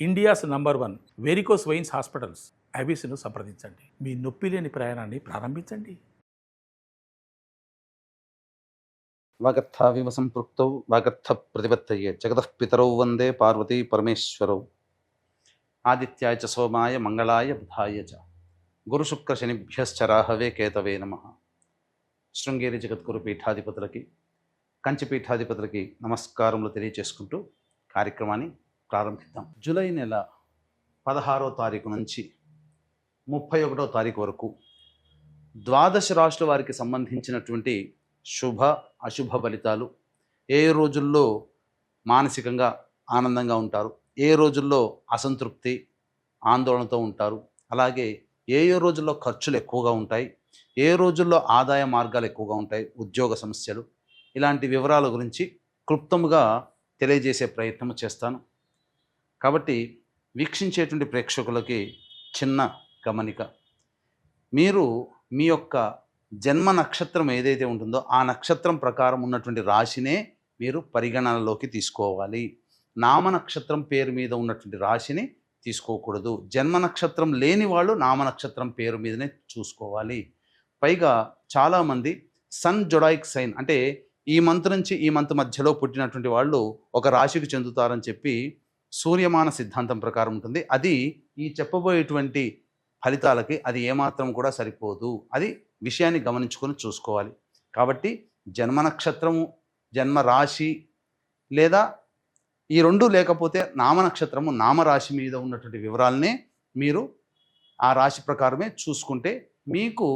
India's number 1 varicose veins hospitals ఐబీసీను సంప్రదించండి. మీ నొప్పి లేని ప్రయాణాన్ని ప్రారంభించండి. వాగర్థావివ సంపృక్తౌ వాగర్థ ప్రతిపత్తయే జగతః పితరౌ వందే పార్వతీ పరమేశ్వరౌ. ఆదిత్యాయ చ సోమాయ మంగళాయ బుధాయ చ గురుశుక్ర శనిభ్యశ్చ రాహవే కేతవే నమః. శృంగేరి జగద్గురు పీఠాధిపతులకి, కంచి పీఠాధిపతులకి నమస్కారములు తెలియచేసుకుంటూ కార్యక్రమాన్ని ప్రారంభిద్దాం. జూలై నెల 16వ తారీఖు నుంచి 31వ తారీఖు వరకు ద్వాదశ రాశుల వారికి సంబంధించినటువంటి శుభ అశుభ ఫలితాలు, ఏ రోజుల్లో మానసికంగా ఆనందంగా ఉంటారు, ఏ రోజుల్లో అసంతృప్తి ఆందోళనతో ఉంటారు, అలాగే ఏ రోజుల్లో ఖర్చులు ఎక్కువగా ఉంటాయి, ఏ రోజుల్లో ఆదాయ మార్గాలు ఎక్కువగా ఉంటాయి, ఉద్యోగ సమస్యలు, ఇలాంటి వివరాల గురించి క్లుప్తముగా తెలియజేసే ప్రయత్నం చేస్తాను. కాబట్టి వీక్షించేటువంటి ప్రేక్షకులకి చిన్న గమనిక, మీరు మీ యొక్క జన్మ నక్షత్రం ఏదైతే ఉంటుందో ఆ నక్షత్రం ప్రకారం ఉన్నటువంటి రాశినే మీరు పరిగణనలోకి తీసుకోవాలి. నామ నక్షత్రం పేరు మీద ఉన్నటువంటి రాశిని తీసుకోకూడదు. జన్మ నక్షత్రం లేని వాళ్ళు నామ నక్షత్రం పేరు మీదనే చూసుకోవాలి. పైగా చాలామంది సన్ జొడాయిక్ సైన్ అంటే ఈ మంత్ నుంచి ఈ మంత్ మధ్యలో పుట్టినటువంటి వాళ్ళు ఒక రాశికి చెందుతారని చెప్పి సూర్యమాన సిద్ధాంతం ప్రకారం ఉంటుంది. అది ఈ చెప్పబోయేటువంటి ఫలితాలకి అది ఏమాత్రం కూడా సరిపోదు. అది విషయాన్ని గమనించుకొని చూసుకోవాలి. కాబట్టి జన్మ నక్షత్రము, జన్మ రాశి లేదా ఈ రెండు లేకపోతే నామ నక్షత్రము, నామరాశి మీద ఉన్నటువంటి వివరాలనే మీరు ఆ రాశి ప్రకారమే చూసుకుంటే మీకు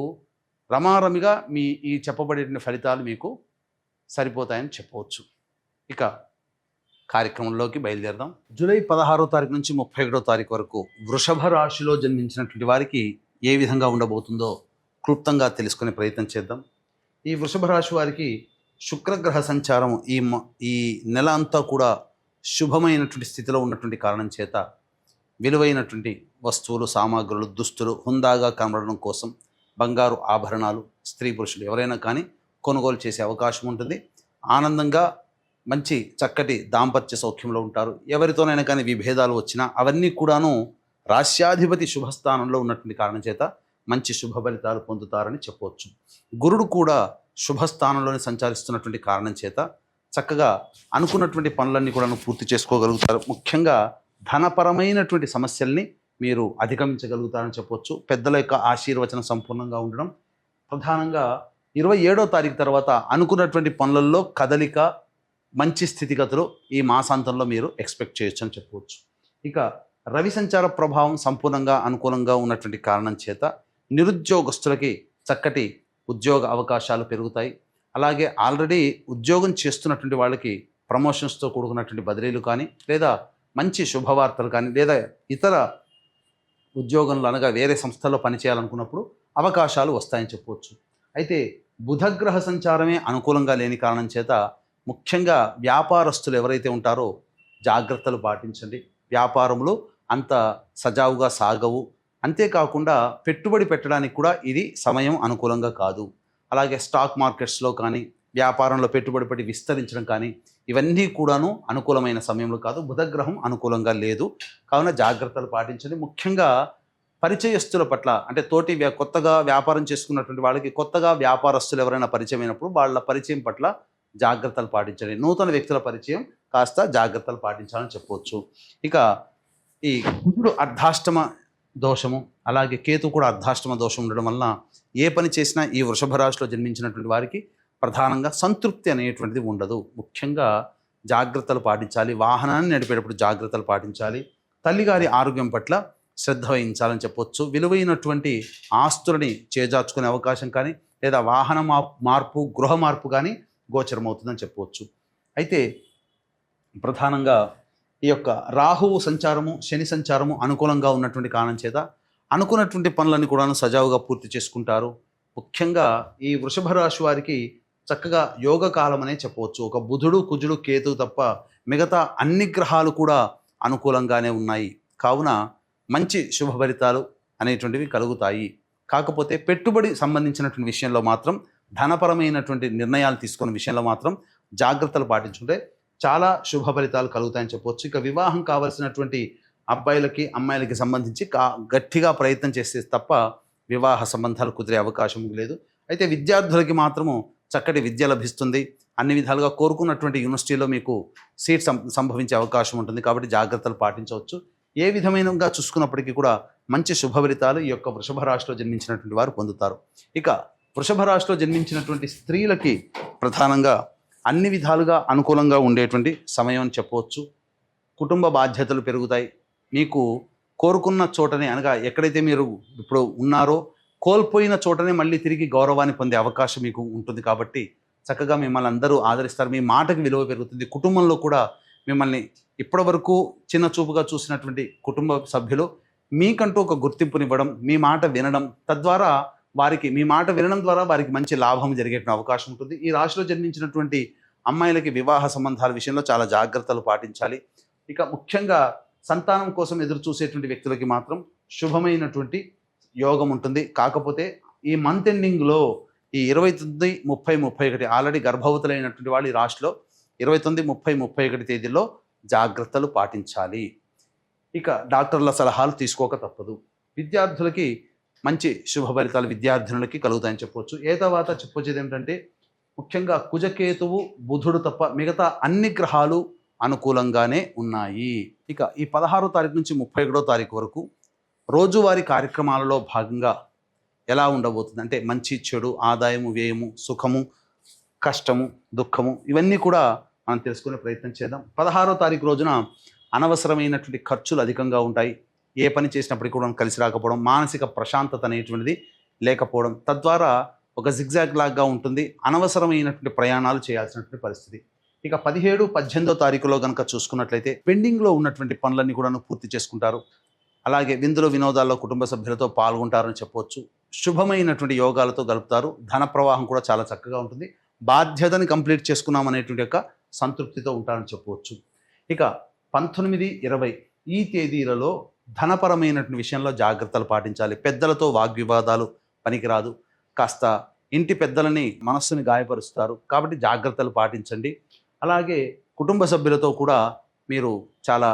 రమారమిగా మీ ఈ చెప్పబడేటువంటి ఫలితాలు మీకు సరిపోతాయని చెప్పవచ్చు. ఇక కార్యక్రమంలోకి బయలుదేరదాం. జూలై 16వ తారీఖు నుంచి 31వ తారీఖు వరకు వృషభ రాశిలో జన్మించినటువంటి వారికి ఏ విధంగా ఉండబోతుందో క్లుప్తంగా తెలుసుకునే ప్రయత్నం చేద్దాం. ఈ వృషభ రాశి వారికి శుక్రగ్రహ సంచారం ఈ నెల అంతా కూడా శుభమైనటువంటి స్థితిలో ఉన్నటువంటి కారణం చేత విలువైనటువంటి వస్తువులు, సామాగ్రులు, దుస్తులు హుందాగా కనబడడం కోసం బంగారు ఆభరణాలు స్త్రీ పురుషులు ఎవరైనా కానీ కొనుగోలు చేసే అవకాశం ఉంటుంది. ఆనందంగా మంచి చక్కటి దాంపత్య సౌఖ్యంలో ఉంటారు. ఎవరితోనైనా కానీ విభేదాలు వచ్చినా అవన్నీ కూడాను రాశ్యాధిపతి శుభస్థానంలో ఉన్నటువంటి కారణం చేత మంచి శుభ ఫలితాలు పొందుతారని చెప్పవచ్చు. గురుడు కూడా శుభస్థానంలోనే సంచరిస్తున్నటువంటి కారణం చేత చక్కగా అనుకున్నటువంటి పనులన్నీ కూడా పూర్తి చేసుకోగలుగుతారు. ముఖ్యంగా ధనపరమైనటువంటి సమస్యల్ని మీరు అధిగమించగలుగుతారని చెప్పవచ్చు. పెద్దల యొక్క ఆశీర్వచనం సంపూర్ణంగా ఉండడం, ప్రధానంగా 27వ తారీఖు తర్వాత అనుకున్నటువంటి పనులలో కదలిక, మంచి స్థితిగతులు ఈ మాసాంతంలో మీరు ఎక్స్పెక్ట్ చేయొచ్చు అని చెప్పవచ్చు. ఇక రవి సంచార ప్రభావం సంపూర్ణంగా అనుకూలంగా ఉన్నటువంటి కారణం చేత నిరుద్యోగస్తులకి చక్కటి ఉద్యోగ అవకాశాలు పెరుగుతాయి. అలాగే ఆల్రెడీ ఉద్యోగం చేస్తున్నటువంటి వాళ్ళకి ప్రమోషన్స్తో కూడుకున్నటువంటి బదిలీలు కానీ, లేదా మంచి శుభవార్తలు కానీ, లేదా ఇతర ఉద్యోగంలో అనగా వేరే సంస్థల్లో పనిచేయాలనుకున్నప్పుడు అవకాశాలు వస్తాయని చెప్పవచ్చు. అయితే బుధగ్రహ సంచారమే అనుకూలంగా లేని కారణం చేత ముఖ్యంగా వ్యాపారస్తులు ఎవరైతే ఉంటారో జాగ్రత్తలు పాటించండి. వ్యాపారములు అంత సజావుగా సాగవు. అంతేకాకుండా పెట్టుబడి పెట్టడానికి కూడా ఇది సమయం అనుకూలంగా కాదు. అలాగే స్టాక్ మార్కెట్స్లో కానీ, వ్యాపారంలో పెట్టుబడి పెట్టి విస్తరించడం కానీ ఇవన్నీ కూడాను అనుకూలమైన సమయంలో కాదు. బుధగ్రహం అనుకూలంగా లేదు. కావున జాగ్రత్తలు పాటించండి. ముఖ్యంగా పరిచయస్తుల పట్ల అంటే కొత్తగా వ్యాపారం చేసుకున్నటువంటి వాళ్ళకి కొత్తగా వ్యాపారస్తులు ఎవరైనా పరిచయం అయినప్పుడు వాళ్ళ పరిచయం పట్ల జాగ్రత్తలు పాటించండి. నూతన వ్యక్తుల పరిచయం కాస్త జాగ్రత్తలు పాటించాలని చెప్పవచ్చు. ఇక ఈ కుజుడు అర్ధాష్టమ దోషము, అలాగే కేతు కూడా అర్ధాష్టమ దోషం ఉండడం వలన ఏ పని చేసినా ఈ వృషభ రాశిలో జన్మించినటువంటి వారికి ప్రధానంగా సంతృప్తి అనేటువంటిది ఉండదు. ముఖ్యంగా జాగ్రత్తలు పాటించాలి. వాహనాన్ని నడిపేటప్పుడు జాగ్రత్తలు పాటించాలి. తల్లిగారి ఆరోగ్యం పట్ల శ్రద్ధ వహించాలని చెప్పవచ్చు. విలువైనటువంటి ఆస్తులని చేజార్చుకునే అవకాశం కానీ, లేదా వాహన మార్పు, గృహ మార్పు కానీ గోచరమవుతుందని చెప్పవచ్చు. అయితే ప్రధానంగా ఈ యొక్క రాహువు సంచారము, శని సంచారము అనుకూలంగా ఉన్నటువంటి కారణం చేత అనుకున్నటువంటి పనులన్నీ కూడా సజావుగా పూర్తి చేసుకుంటారు. ముఖ్యంగా ఈ వృషభ రాశి వారికి చక్కగా యోగ కాలం అనే చెప్పవచ్చు. ఒక బుధుడు, కుజుడు, కేతు తప్ప మిగతా అన్ని గ్రహాలు కూడా అనుకూలంగానే ఉన్నాయి. కావున మంచి శుభ ఫలితాలు అనేటువంటివి కలుగుతాయి. కాకపోతే పెట్టుబడి సంబంధించినటువంటి విషయంలో మాత్రం, ధనపరమైనటువంటి నిర్ణయాలు తీసుకునే విషయంలో మాత్రం జాగ్రత్తలు పాటించుకుంటే చాలా శుభ ఫలితాలు కలుగుతాయని చెప్పవచ్చు. ఇక వివాహం కావలసినటువంటి అబ్బాయిలకి అమ్మాయిలకి సంబంధించి గట్టిగా ప్రయత్నం చేస్తే తప్ప వివాహ సంబంధాలు కుదిరే అవకాశం లేదు. అయితే విద్యార్థులకి మాత్రము చక్కటి విద్య లభిస్తుంది. అన్ని విధాలుగా కోరుకున్నటువంటి యూనివర్సిటీలో మీకు సీట్ సంభవించే అవకాశం ఉంటుంది. కాబట్టి జాగ్రత్తలు పాటించవచ్చు. ఏ విధమైనగా చూసుకున్నప్పటికీ కూడా మంచి శుభ ఫలితాలు ఈ యొక్క వృషభ రాశిలో జన్మించినటువంటి వారు పొందుతారు. ఇక వృషభ రాశిలో జన్మించినటువంటి స్త్రీలకి ప్రధానంగా అన్ని విధాలుగా అనుకూలంగా ఉండేటువంటి సమయం అని చెప్పవచ్చు. కుటుంబ బాధ్యతలు పెరుగుతాయి. మీకు కోరుకున్న చోటనే, అనగా ఎక్కడైతే మీరు ఇప్పుడు ఉన్నారో కోల్పోయిన చోటనే మళ్ళీ తిరిగి గౌరవాన్ని పొందే అవకాశం మీకు ఉంటుంది. కాబట్టి చక్కగా మిమ్మల్ని అందరూ ఆదరిస్తారు. మీ మాటకి విలువ పెరుగుతుంది. కుటుంబంలో కూడా మిమ్మల్ని ఇప్పటి వరకు చిన్న చూపుగా చూసినటువంటి కుటుంబ సభ్యులు మీకంటూ ఒక గుర్తింపునివ్వడం, మీ మాట వినడం, తద్వారా మీ మాట వినడం ద్వారా వారికి మంచి లాభం జరిగే అవకాశం ఉంటుంది. ఈ రాశిలో జన్మించినటువంటి అమ్మాయిలకి వివాహ సంబంధాల విషయంలో చాలా జాగ్రత్తలు పాటించాలి. ఇక ముఖ్యంగా సంతానం కోసం ఎదురు చూసేటువంటి వ్యక్తులకి మాత్రం శుభమైనటువంటి యోగం ఉంటుంది. కాకపోతే ఈ మంత్ ఎండింగ్లో ఈ 29, 30, 31 ఆల్రెడీ గర్భవతులైనటువంటి వాళ్ళు ఈ రాశిలో 29, 30, 31 తేదీల్లో జాగ్రత్తలు పాటించాలి. ఇక డాక్టర్ల సలహాలు తీసుకోక తప్పదు. విద్యార్థులకి మంచి శుభ ఫలితాలు విద్యార్థినులకి కలుగుతాయని చెప్పవచ్చు. తర్వాత చెప్పొచ్చేది ఏమిటంటే ముఖ్యంగా కుజకేతువు, బుధుడు తప్ప మిగతా అన్ని గ్రహాలు అనుకూలంగానే ఉన్నాయి. ఇక ఈ 16వ తారీఖు నుంచి 31వ తారీఖు వరకు రోజువారీ కార్యక్రమాలలో భాగంగా ఎలా ఉండబోతుంది అంటే మంచి చెడు, ఆదాయము, వ్యయము, సుఖము, కష్టము, దుఃఖము ఇవన్నీ కూడా మనం తెలుసుకునే ప్రయత్నం చేద్దాం. 16వ తారీఖు రోజున అనవసరమైనటువంటి ఖర్చులు అధికంగా ఉంటాయి. ఏ పని చేసినప్పటికీ కూడా కలిసి రాకపోవడం, మానసిక ప్రశాంతత అనేటువంటిది లేకపోవడం, తద్వారా ఒక జిగ్జాగ్ లాగా ఉంటుంది. అనవసరమైనటువంటి ప్రయాణాలు చేయాల్సినటువంటి పరిస్థితి. ఇక 17, 18వ తారీఖులో కనుక చూసుకున్నట్లయితే పెండింగ్లో ఉన్నటువంటి పనులన్నీ కూడా పూర్తి చేసుకుంటారు. అలాగే విందులు వినోదాల్లో కుటుంబ సభ్యులతో పాల్గొంటారని చెప్పవచ్చు. శుభమైనటువంటి యోగాలతో గలుపుతారు. ధన ప్రవాహం కూడా చాలా చక్కగా ఉంటుంది. బాధ్యతని కంప్లీట్ చేసుకున్నామనేటువంటి యొక్క సంతృప్తితో ఉంటారని చెప్పవచ్చు. ఇక 19, 20 ఈ తేదీలలో ధనపరమైనటువంటి విషయంలో జాగ్రత్తలు పాటించాలి. పెద్దలతో వాగ్వివాదాలు పనికిరాదు. కాస్త ఇంటి పెద్దలని మనస్సుని గాయపరుస్తారు. కాబట్టి జాగ్రత్తలు పాటించండి. అలాగే కుటుంబ సభ్యులతో కూడా మీరు చాలా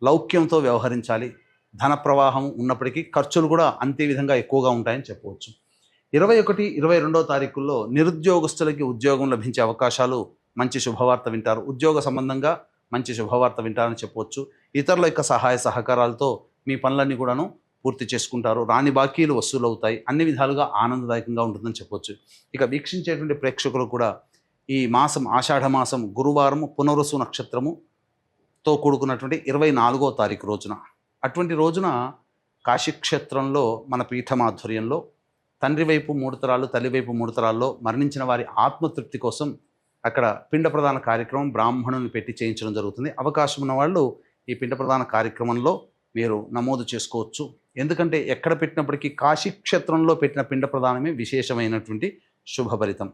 లౌక్యంతో వ్యవహరించాలి. ధన ప్రవాహం ఉన్నప్పటికీ ఖర్చులు కూడా అంతే విధంగా ఎక్కువగా ఉంటాయని చెప్పవచ్చు. 21, 22వ తారీఖుల్లో నిరుద్యోగస్తులకి ఉద్యోగం లభించే అవకాశాలు, మంచి శుభవార్త వింటారు. ఉద్యోగ సంబంధంగా మంచి శుభవార్త వింటారని చెప్పవచ్చు. ఇతరుల యొక్క సహాయ సహకారాలతో మీ పనులన్నీ కూడాను పూర్తి చేసుకుంటారు. రాని బాకీలు వసూలవుతాయి. అన్ని విధాలుగా ఆనందదాయకంగా ఉంటుందని చెప్పవచ్చు. ఇక వీక్షించేటువంటి ప్రేక్షకులు కూడా ఈ మాసం ఆషాఢ మాసం గురువారము పునరుసు నక్షత్రముతో కూడుకున్నటువంటి 24వ తారీఖు రోజున, అటువంటి రోజున కాశీక్షేత్రంలో మన పీఠమాధ్వర్యంలో తండ్రి వైపు 3 తరాలు, తల్లి వైపు 3 తరాల్లో మరణించిన వారి ఆత్మతృప్తి కోసం అక్కడ పిండ ప్రదాన కార్యక్రమం బ్రాహ్మణుని పెట్టి చేయించడం జరుగుతుంది. అవకాశం ఉన్న వాళ్ళు ఈ పిండ ప్రదాన కార్యక్రమంలో మీరు నమోదు చేసుకోవచ్చు. ఎందుకంటే ఎక్కడ పెట్టినప్పటికీ కాశీక్షేత్రంలో పెట్టిన పిండ ప్రదానమే విశేషమైనటువంటి శుభభరితం.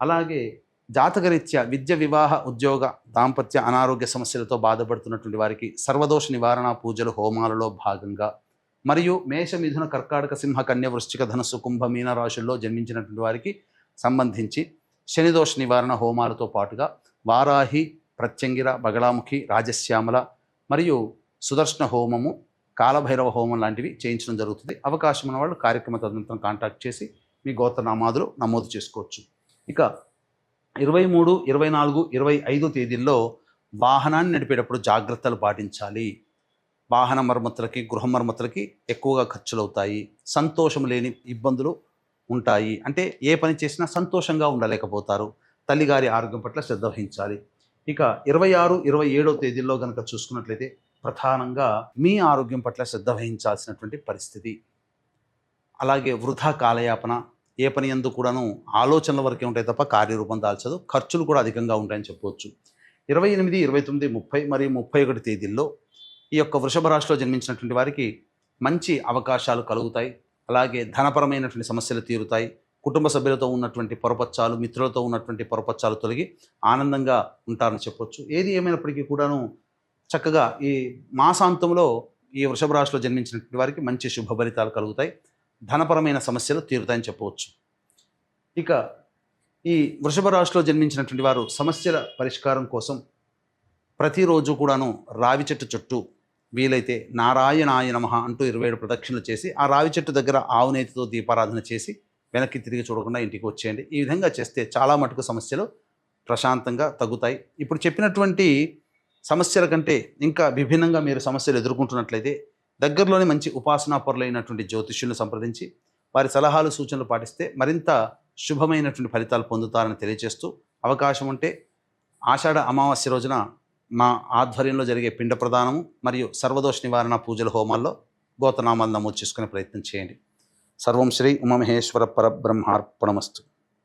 అలాగే జాతకరీత్యా విద్య, వివాహ, ఉద్యోగ, దాంపత్య, అనారోగ్య సమస్యలతో బాధపడుతున్నటువంటి వారికి సర్వదోష నివారణ పూజలు హోమాలలో భాగంగా, మరియు మేష, మిథున, కర్కాటక, సింహ, కన్య, వృశ్చిక, ధనస్సు, కుంభ, మీన రాశుల్లో జన్మించినటువంటి వారికి సంబంధించి శనిదోష నివారణ హోమాలతో పాటుగా వారాహి, ప్రత్యంగిర, బగళాముఖి, రాజశ్యామల మరియు సుదర్శన హోమము, కాలభైరవ హోమం లాంటివి చేయించడం జరుగుతుంది. అవకాశం ఉన్న వాళ్ళు కార్యక్రమ తదనంతరం కాంటాక్ట్ చేసి మీ గోత్రనామాదులు నమోదు చేసుకోవచ్చు. ఇక 23, 24, 25 తేదీల్లో వాహనాన్ని నడిపేటప్పుడు జాగ్రత్తలు పాటించాలి. వాహన మరమ్మతులకి, గృహ మరమ్మతులకి ఎక్కువగా ఖర్చులు అవుతాయి. సంతోషం లేని ఇబ్బందులు ఉంటాయి. అంటే ఏ పని చేసినా సంతోషంగా ఉండలేకపోతారు. తల్లిగారి ఆరోగ్యం పట్ల శ్రద్ధ వహించాలి. ఇక 26, 27వ తేదీల్లో కనుక చూసుకున్నట్లయితే ప్రధానంగా మీ ఆరోగ్యం పట్ల శ్రద్ధ వహించాల్సినటువంటి పరిస్థితి. అలాగే వృధా కాలయాపన, ఏ పని యందు కూడాను ఆలోచనల వరకే ఉంటాయి తప్ప కార్యరూపం దాల్చదు. ఖర్చులు కూడా అధికంగా ఉంటాయని చెప్పవచ్చు. 28, 29, 30 మరియు 31 తేదీల్లో ఈ యొక్క వృషభ రాశిలో జన్మించినటువంటి వారికి మంచి అవకాశాలు కలుగుతాయి. అలాగే ధనపరమైనటువంటి సమస్యలు తీరుతాయి. కుటుంబ సభ్యులతో ఉన్నటువంటి పొరపచ్చాలు, మిత్రులతో ఉన్నటువంటి పొరపచ్చాలు తొలగి ఆనందంగా ఉంటారని చెప్పొచ్చు. ఏది ఏమైనప్పటికీ కూడాను చక్కగా ఈ మాసాంతంలో ఈ వృషభ రాశిలో జన్మించినటువంటి వారికి మంచి శుభ ఫలితాలు కలుగుతాయి. ధనపరమైన సమస్యలు తీరుతాయని చెప్పవచ్చు. ఇక ఈ వృషభ రాశిలో జన్మించినటువంటి వారు సమస్యల పరిష్కారం కోసం ప్రతిరోజు కూడాను రావి చెట్టు చుట్టూ వీలైతే నారాయణాయ నమః అంటూ 27 ప్రదక్షిణలు చేసి ఆ రావి చెట్టు దగ్గర ఆవు నేతితో దీపారాధన చేసి వెనక్కి తిరిగి చూడకుండా ఇంటికి వచ్చేయండి. ఈ విధంగా చేస్తే చాలా మటుకు సమస్యలు ప్రశాంతంగా తగ్గుతాయి. ఇప్పుడు చెప్పినటువంటి సమస్యల కంటే ఇంకా విభిన్నంగా మీరు సమస్యలు ఎదుర్కొంటున్నట్లయితే దగ్గరలోని మంచి ఉపాసనా పరులైనటువంటి జ్యోతిష్యులను సంప్రదించి వారి సలహాలు సూచనలు పాటిస్తే మరింత శుభమైనటువంటి ఫలితాలు పొందుతారని తెలియజేస్తూ, అవకాశం ఉంటే ఆషాఢ అమావాస్య రోజున మా ఆధ్వర్యంలో జరిగే పిండ ప్రదానము మరియు సర్వదోష నివారణ పూజల హోమాల్లో గోతనామాలు నమోదు చేసుకునే ప్రయత్నం చేయండి. సర్వం శ్రీ ఉమామహేశ్వర పరబ్రహ్మార్పణమస్తు.